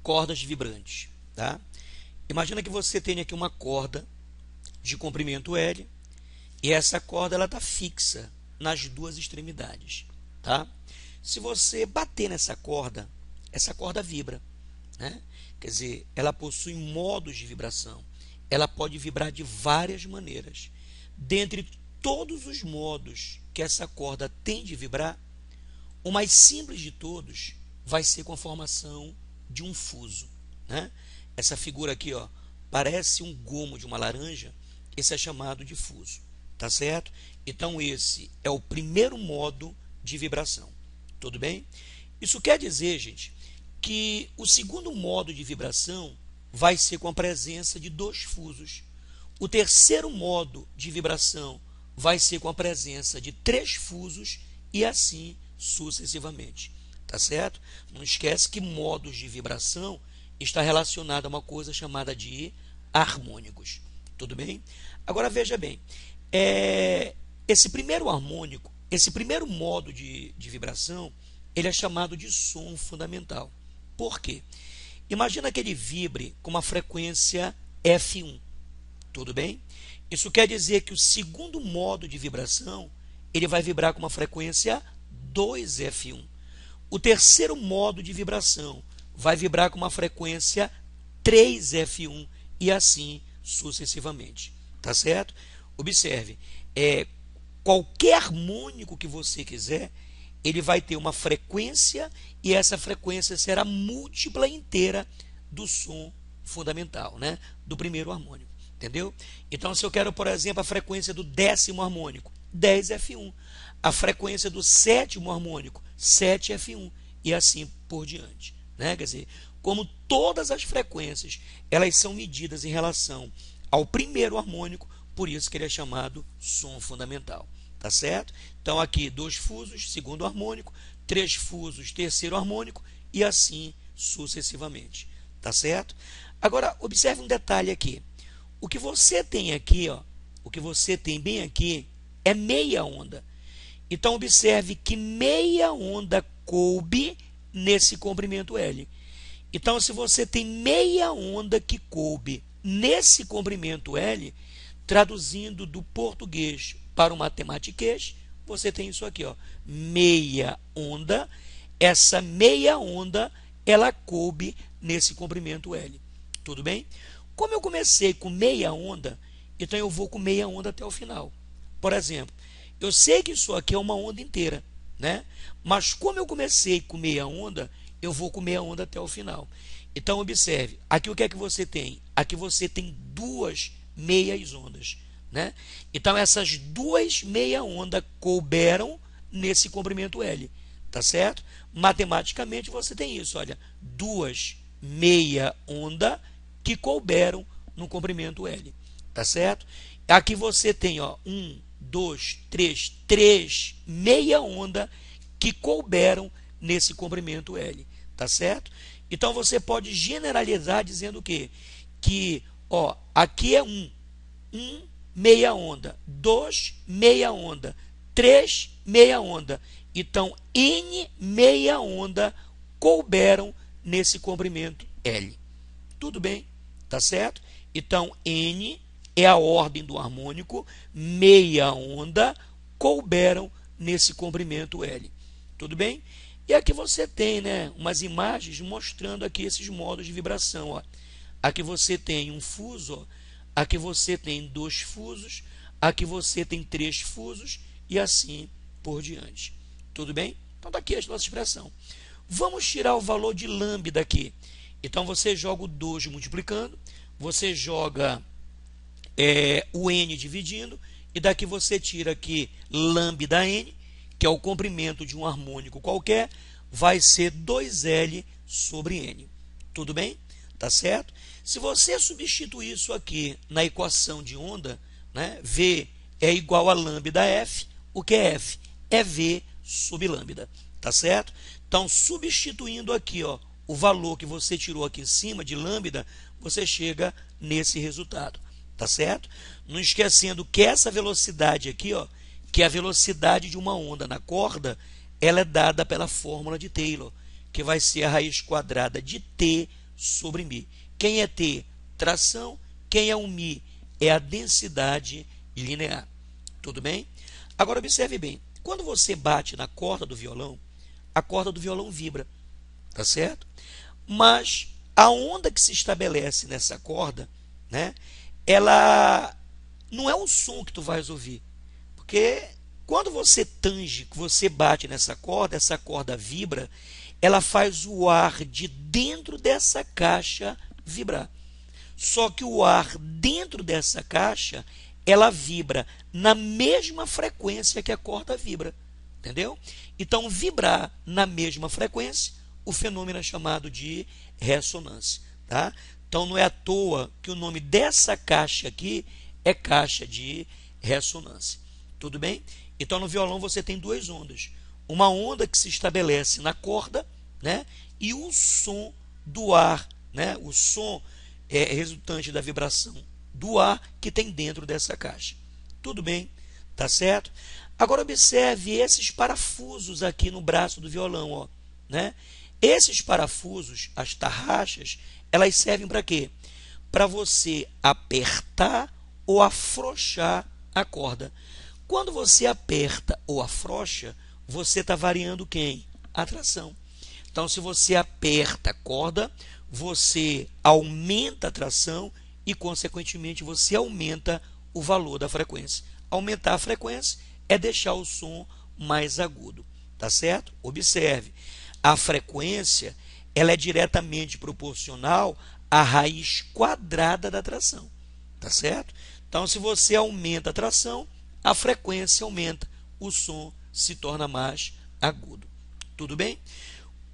cordas vibrantes, tá? Imagina que você tem aqui uma corda de comprimento L e essa corda ela está fixa nas duas extremidades, tá? Se você bater nessa corda, essa corda vibra, né? Quer dizer, ela possui modos de vibração. Ela pode vibrar de várias maneiras. Dentre todos os modos que essa corda tem de vibrar, o mais simples de todos vai ser com a formação de um fuso, né? Essa figura aqui, ó, parece um gomo de uma laranja. Esse é chamado de fuso, tá certo? Então esse é o primeiro modo de vibração, tudo bem? Isso quer dizer, gente, que o segundo modo de vibração vai ser com a presença de dois fusos. O terceiro modo de vibração vai ser com a presença de três fusos e assim sucessivamente, tá certo? Não esquece que modos de vibração está relacionado a uma coisa chamada de harmônicos, tudo bem? Agora veja bem, esse primeiro harmônico, esse primeiro modo de vibração, ele é chamado de som fundamental. Por quê? Imagina que ele vibre com uma frequência F1, tudo bem? Isso quer dizer que o segundo modo de vibração, ele vai vibrar com uma frequência 2F1. O terceiro modo de vibração vai vibrar com uma frequência 3F1 e assim sucessivamente, tá certo? Observe, qualquer harmônico que você quiser, ele vai ter uma frequência e essa frequência será múltipla inteira do som fundamental, né? Do primeiro harmônico, entendeu? Então, se eu quero, por exemplo, a frequência do 10º harmônico, 10F1, a frequência do 7º harmônico, 7F1 e assim por diante, né? Quer dizer, como todas as frequências, elas são medidas em relação ao primeiro harmônico, por isso que ele é chamado som fundamental. Tá certo? Então aqui dois fusos, segundo harmônico, três fusos, terceiro harmônico e assim sucessivamente. Tá certo? Agora observe um detalhe aqui. O que você tem aqui, ó, o que você tem bem aqui é meia onda. Então observe que meia onda coube nesse comprimento L. Então se você tem meia onda que coube nesse comprimento L, traduzindo do português para o matematiquês, você tem isso aqui, ó, meia onda. Essa meia onda, ela coube nesse comprimento L. Tudo bem? Como eu comecei com meia onda, então eu vou com meia onda até o final. Por exemplo, eu sei que isso aqui é uma onda inteira, né? Mas como eu comecei com meia onda, eu vou com meia onda até o final. Então observe, aqui o que é que você tem? Aqui você tem duas meias ondas, né? Então essas duas meia onda couberam nesse comprimento L, tá certo? Matematicamente você tem isso, olha, duas meia onda que couberam no comprimento L, tá certo? Aqui você tem, ó, três meia onda que couberam nesse comprimento L, tá certo? Então você pode generalizar dizendo o quê? Que, ó, aqui é meia onda, 2 meia onda, 3 meia onda. Então, N meia onda couberam nesse comprimento L. Tudo bem? Tá certo? Então, N é a ordem do harmônico, meia onda couberam nesse comprimento L. Tudo bem? E aqui você tem, né, umas imagens mostrando aqui esses modos de vibração. Ó. Aqui você tem um fuso, ó. Aqui você tem dois fusos, aqui você tem três fusos e assim por diante. Tudo bem? Então, daqui a nossa expressão. Vamos tirar o valor de lambda aqui. Então, você joga o 2 multiplicando, você joga o n dividindo, e daqui você tira aqui lambda n, que é o comprimento de um harmônico qualquer, vai ser 2L sobre n. Tudo bem? Tá certo? Se você substituir isso aqui na equação de onda, né, V é igual a lambda F, o que é F? É V sobre lambda, tá certo? Então, substituindo aqui, ó, o valor que você tirou aqui em cima de lambda, você chega nesse resultado, tá certo? Não esquecendo que essa velocidade aqui, ó, que é a velocidade de uma onda na corda, ela é dada pela fórmula de Taylor, que vai ser a raiz quadrada de T sobre Mi. Quem é T? Tração. Quem é um Mi? É a densidade linear. Tudo bem? Agora observe bem. Quando você bate na corda do violão, a corda do violão vibra. Tá certo? Mas a onda que se estabelece nessa corda, né, ela não é um som que tu vais ouvir. Porque quando você tange, que você bate nessa corda, essa corda vibra, ela faz o ar de dentro dessa caixa vibrar. Só que o ar dentro dessa caixa, ela vibra na mesma frequência que a corda vibra. Entendeu? Então, vibrar na mesma frequência, o fenômeno é chamado de ressonância. Tá? Então, não é à toa que o nome dessa caixa aqui é caixa de ressonância. Tudo bem? Então, no violão você tem duas ondas. Uma onda que se estabelece na corda, né? E o som do ar, né? O som resultante da vibração do ar que tem dentro dessa caixa. Tudo bem? Tá certo? Agora observe esses parafusos aqui no braço do violão, ó, né? Esses parafusos, as tarraxas, elas servem para quê? Para você apertar ou afrouxar a corda. Quando você aperta ou afrouxa, você está variando quem? A tração. Então, se você aperta a corda, você aumenta a tração e, consequentemente, você aumenta o valor da frequência. Aumentar a frequência é deixar o som mais agudo. Tá certo? Observe, a frequência ela é diretamente proporcional à raiz quadrada da tração. Tá certo? Então, se você aumenta a tração, a frequência aumenta, o som se torna mais agudo. Tudo bem?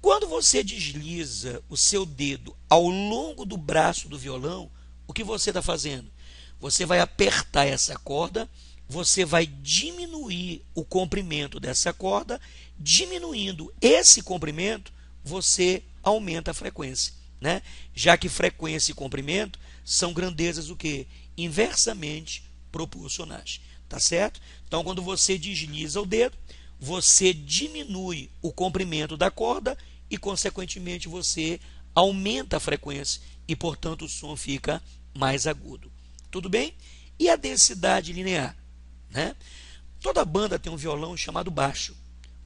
Quando você desliza o seu dedo ao longo do braço do violão, o que você está fazendo? Você vai apertar essa corda, você vai diminuir o comprimento dessa corda, diminuindo esse comprimento, você aumenta a frequência, né? Já que frequência e comprimento são grandezas o quê? Inversamente proporcionais. Tá certo? Então, quando você desliza o dedo, você diminui o comprimento da corda e, consequentemente, você aumenta a frequência e, portanto, o som fica mais agudo. Tudo bem? E a densidade linear, né? Toda banda tem um violão chamado baixo.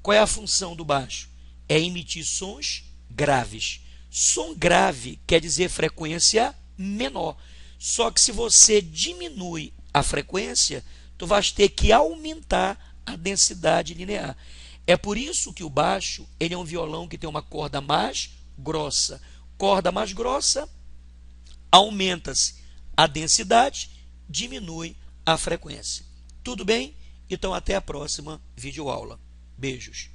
Qual é a função do baixo? É emitir sons graves. Som grave quer dizer frequência menor. Só que se você diminui a frequência, tu vais ter que aumentar a densidade linear. É por isso que o baixo ele é um violão que tem uma corda mais grossa. Corda mais grossa, aumenta-se a densidade, diminui a frequência. Tudo bem? Então até a próxima videoaula. Beijos.